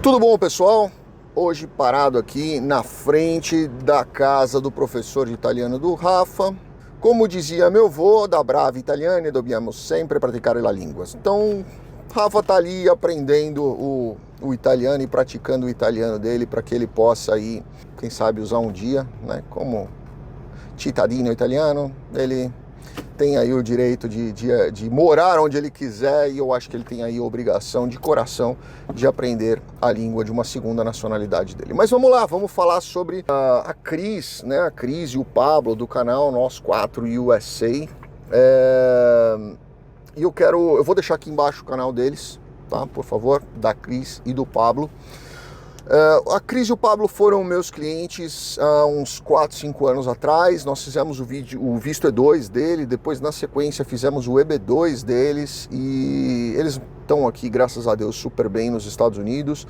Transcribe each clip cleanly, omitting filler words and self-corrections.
Tudo bom, pessoal? Hoje parado aqui na frente da casa do professor de italiano do Rafa. Como dizia meu avô, da brava italiana, dobbiamo sempre praticare la língua. Então, Rafa tá ali aprendendo o italiano e praticando o italiano dele para que ele possa aí, quem sabe, usar um dia, né? Como cittadino italiano, ele tem aí o direito de morar onde ele quiser, e eu acho que ele tem aí a obrigação de coração de aprender a língua de uma segunda nacionalidade dele. Mas vamos lá, vamos falar sobre a Cris, né? A Cris e o Pablo do canal Nós 4 USA. E eu vou deixar aqui embaixo o canal deles, tá? Por favor, da Cris e do Pablo. A Cris e o Pablo foram meus clientes há uns 4, 5 anos atrás. Nós fizemos o visto E2 dele, depois na sequência fizemos o EB2 deles, e eles estão aqui, graças a Deus, super bem nos Estados Unidos.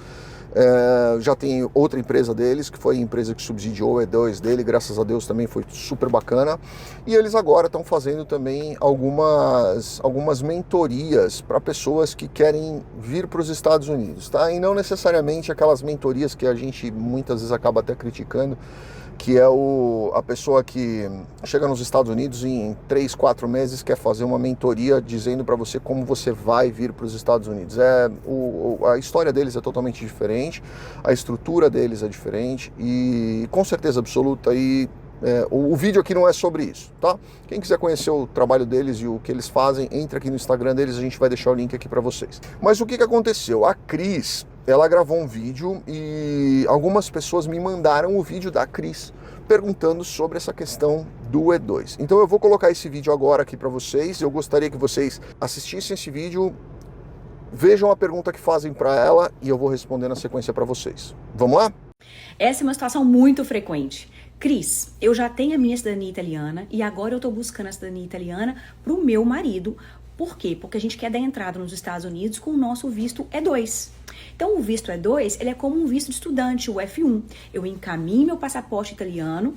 Já tem outra empresa deles, que foi a empresa que subsidiou o E2 dele, graças a Deus também foi super bacana. E eles agora estão fazendo também algumas mentorias para pessoas que querem vir para os Estados Unidos, tá? E não necessariamente aquelas mentorias que a gente muitas vezes acaba até criticando, que é a pessoa que chega nos Estados Unidos e em 3, 4 meses quer fazer uma mentoria dizendo para você como você vai vir para os Estados Unidos. A história deles é totalmente diferente, a estrutura deles é diferente e com certeza absoluta o vídeo aqui não é sobre isso, tá? Quem quiser conhecer o trabalho deles e o que eles fazem, entra aqui no Instagram deles, a gente vai deixar o link aqui para vocês. Mas o que aconteceu? A Cris, ela gravou um vídeo e algumas pessoas me mandaram o vídeo da Cris perguntando sobre essa questão do E2. Então eu vou colocar esse vídeo agora aqui para vocês. Eu gostaria que vocês assistissem esse vídeo, vejam a pergunta que fazem para ela e eu vou responder na sequência para vocês. Vamos lá? Essa é uma situação muito frequente. Cris, eu já tenho a minha cidadania italiana e agora eu tô buscando a cidadania italiana pro meu marido. Por quê? Porque a gente quer dar entrada nos Estados Unidos com o nosso visto E2. Então, o visto E2, ele é como um visto de estudante, o F1. Eu encaminho meu passaporte italiano,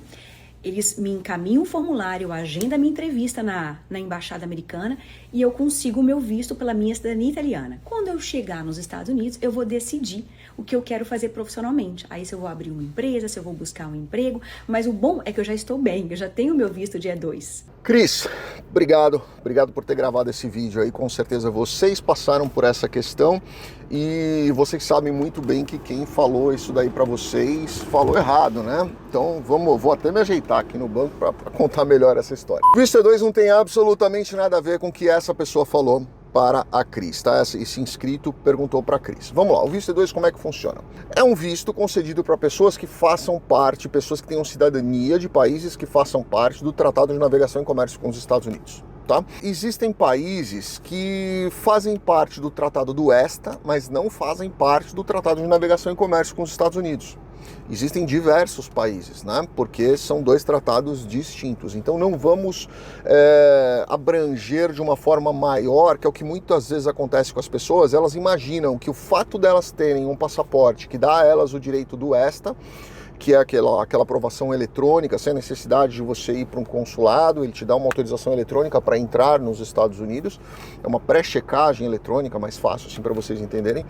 eles me encaminham o formulário, eu agendo a minha entrevista na embaixada americana e eu consigo o meu visto pela minha cidadania italiana. Quando eu chegar nos Estados Unidos, eu vou decidir o que eu quero fazer profissionalmente. Aí se eu vou abrir uma empresa, se eu vou buscar um emprego, mas o bom é que eu já estou bem, eu já tenho o meu visto de E2. Cris, obrigado por ter gravado esse vídeo aí. Com certeza vocês passaram por essa questão e vocês sabem muito bem que quem falou isso daí para vocês falou errado, né? Então vou até me ajeitar aqui no banco para contar melhor essa história. O visto E2 não tem absolutamente nada a ver com o que essa pessoa falou para a Cris, tá? Esse inscrito perguntou para a Cris. Vamos lá, o visto E2 como é que funciona? É um visto concedido para pessoas que façam parte, pessoas que tenham cidadania de países que façam parte do Tratado de Navegação e Comércio com os Estados Unidos. Tá? Existem países que fazem parte do Tratado do ESTA, mas não fazem parte do Tratado de Navegação e Comércio com os Estados Unidos. Existem diversos países, né? Porque são dois tratados distintos. Então não vamos abranger de uma forma maior, que é o que muitas vezes acontece com as pessoas. Elas imaginam que o fato delas terem um passaporte que dá a elas o direito do ESTA, que é aquela aprovação eletrônica, sem necessidade de você ir para um consulado, ele te dá uma autorização eletrônica para entrar nos Estados Unidos, é uma pré-checagem eletrônica, mais fácil assim para vocês entenderem.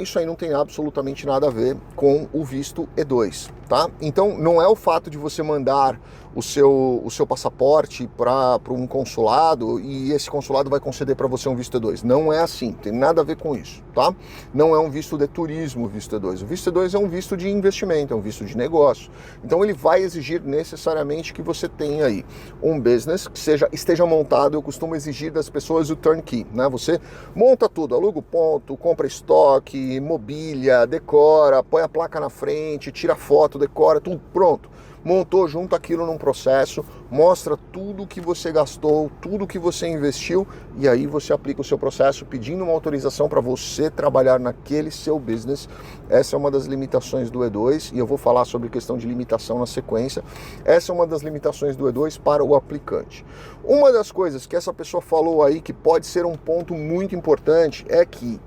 Isso aí não tem absolutamente nada a ver com o visto E2, tá? Então não é o fato de você mandar o seu passaporte para um consulado e esse consulado vai conceder para você um visto E2. Não é assim, tem nada a ver com isso, tá? Não é um visto de turismo o visto E2. O visto E2 é um visto de investimento, é um visto de negócio. Então ele vai exigir necessariamente que você tenha aí um business que esteja montado. Eu costumo exigir das pessoas o turnkey, né? Você monta tudo, aluga o ponto, compra estoque, mobília, decora, põe a placa na frente, tira foto, decora, tudo pronto. Montou, junto aquilo num processo, mostra tudo que você gastou, tudo que você investiu e aí você aplica o seu processo pedindo uma autorização para você trabalhar naquele seu business. Essa é uma das limitações do E2 e eu vou falar sobre questão de limitação na sequência. Essa é uma das limitações do E2 para o aplicante. Uma das coisas que essa pessoa falou aí que pode ser um ponto muito importante é que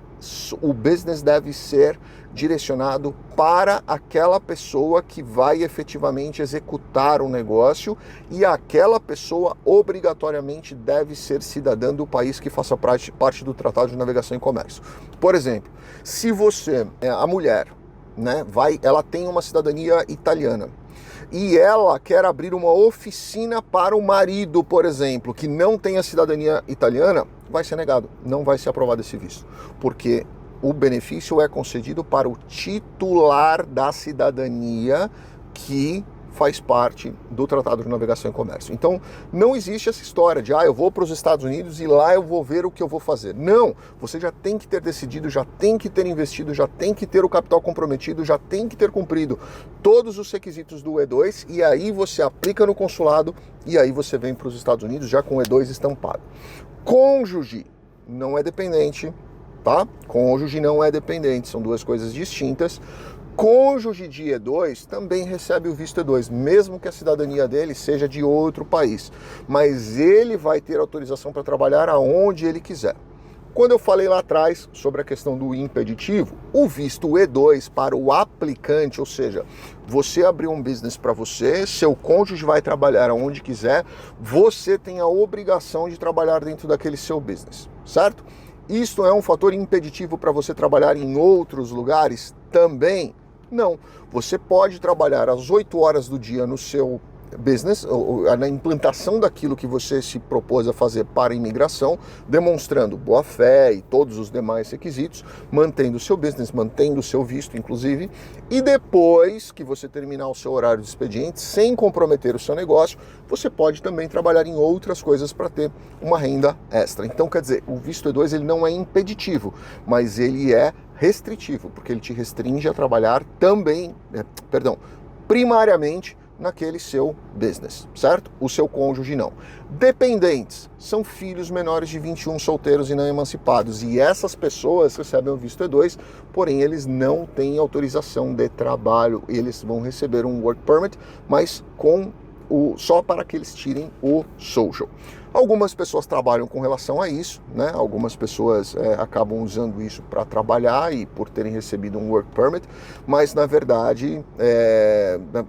o business deve ser direcionado para aquela pessoa que vai efetivamente executar o negócio, e aquela pessoa obrigatoriamente deve ser cidadã do país que faça parte do Tratado de Navegação e Comércio. Por exemplo, se você, a mulher, né, ela tem uma cidadania italiana, e ela quer abrir uma oficina para o marido, por exemplo, que não tem a cidadania italiana, vai ser negado, não vai ser aprovado esse visto, porque o benefício é concedido para o titular da cidadania que faz parte do Tratado de Navegação e Comércio. Então, não existe essa história de, eu vou para os Estados Unidos e lá eu vou ver o que eu vou fazer. Não, você já tem que ter decidido, já tem que ter investido, já tem que ter o capital comprometido, já tem que ter cumprido todos os requisitos do E2, e aí você aplica no consulado e aí você vem para os Estados Unidos já com o E2 estampado. Cônjuge não é dependente, tá? Cônjuge não é dependente, são duas coisas distintas. Cônjuge de E2 também recebe o visto E2, mesmo que a cidadania dele seja de outro país, mas ele vai ter autorização para trabalhar aonde ele quiser. Quando eu falei lá atrás sobre a questão do impeditivo, o visto E2 para o aplicante, ou seja, você abriu um business para você, seu cônjuge vai trabalhar aonde quiser, você tem a obrigação de trabalhar dentro daquele seu business, certo? Isto é um fator impeditivo para você trabalhar em outros lugares também? Não. Você pode trabalhar às 8 horas do dia no seu business, ou na implantação daquilo que você se propôs a fazer para a imigração, demonstrando boa fé e todos os demais requisitos, mantendo o seu business, mantendo o seu visto, inclusive, e depois que você terminar o seu horário de expediente, sem comprometer o seu negócio, você pode também trabalhar em outras coisas para ter uma renda extra. Então, quer dizer, o visto E2 ele não é impeditivo, mas ele é restritivo, porque ele te restringe a trabalhar também, primariamente, naquele seu business, certo? O seu cônjuge não. Dependentes são filhos menores de 21 solteiros e não emancipados, e essas pessoas recebem o visto E2, porém eles não têm autorização de trabalho, eles vão receber um work permit, mas só para que eles tirem o social. Algumas pessoas trabalham com relação a isso, né? Algumas pessoas acabam usando isso para trabalhar e por terem recebido um work permit, mas na verdade,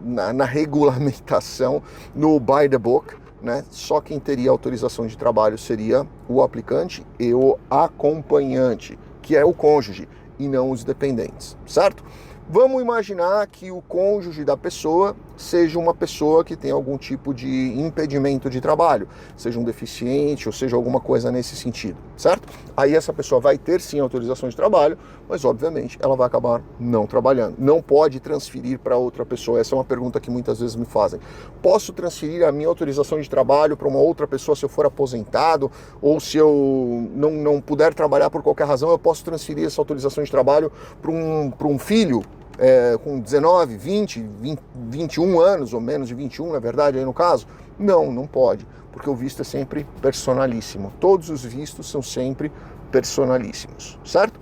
na regulamentação, no by the book, né? Só quem teria autorização de trabalho seria o aplicante e o acompanhante, que é o cônjuge, e não os dependentes, certo? Vamos imaginar que o cônjuge da pessoa seja uma pessoa que tem algum tipo de impedimento de trabalho, seja um deficiente ou seja alguma coisa nesse sentido, certo? Aí essa pessoa vai ter sim autorização de trabalho, mas obviamente ela vai acabar não trabalhando. Não pode transferir para outra pessoa. Essa é uma pergunta que muitas vezes me fazem. Posso transferir a minha autorização de trabalho para uma outra pessoa se eu for aposentado, ou se eu não puder trabalhar por qualquer razão, eu posso transferir essa autorização de trabalho para um filho com 19, 20, 21 anos, ou menos de 21, na verdade, aí no caso? Não pode, porque o visto é sempre personalíssimo. Todos os vistos são sempre personalíssimos, certo?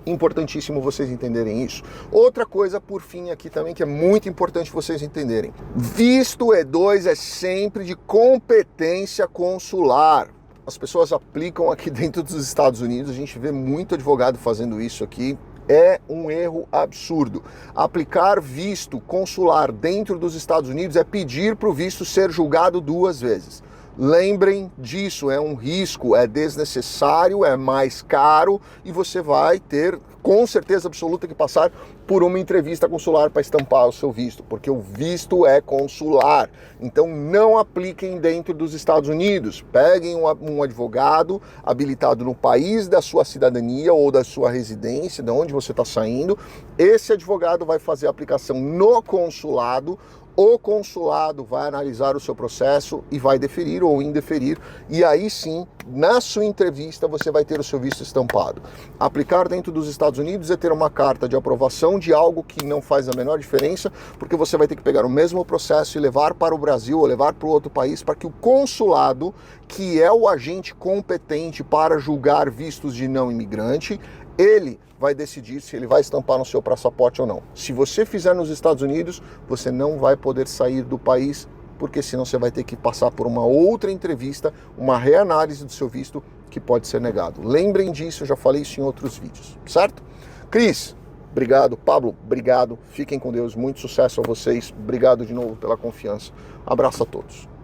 Importantíssimo vocês entenderem isso. Outra coisa, por fim, aqui também, que é muito importante vocês entenderem. Visto E2 é sempre de competência consular. As pessoas aplicam aqui dentro dos Estados Unidos, a gente vê muito advogado fazendo isso aqui. É um erro absurdo. Aplicar visto consular dentro dos Estados Unidos é pedir para o visto ser julgado 2 vezes. Lembrem disso, é um risco, é desnecessário, é mais caro e você vai ter com certeza absoluta que passar por uma entrevista consular para estampar o seu visto, porque o visto é consular. Então não apliquem dentro dos Estados Unidos. Peguem um advogado habilitado no país da sua cidadania ou da sua residência, de onde você está saindo. Esse advogado vai fazer a aplicação no consulado. O consulado vai analisar o seu processo e vai deferir ou indeferir, e aí sim, na sua entrevista, você vai ter o seu visto estampado. Aplicar dentro dos Estados Unidos é ter uma carta de aprovação de algo que não faz a menor diferença, porque você vai ter que pegar o mesmo processo e levar para o Brasil ou levar para o outro país, para que o consulado, que é o agente competente para julgar vistos de não imigrante, ele vai decidir se ele vai estampar no seu passaporte ou não. Se você fizer nos Estados Unidos, você não vai poder sair do país porque senão você vai ter que passar por uma outra entrevista, uma reanálise do seu visto que pode ser negado. Lembrem disso, eu já falei isso em outros vídeos, certo? Cris, obrigado. Pablo, obrigado. Fiquem com Deus, muito sucesso a vocês. Obrigado de novo pela confiança. Abraço a todos.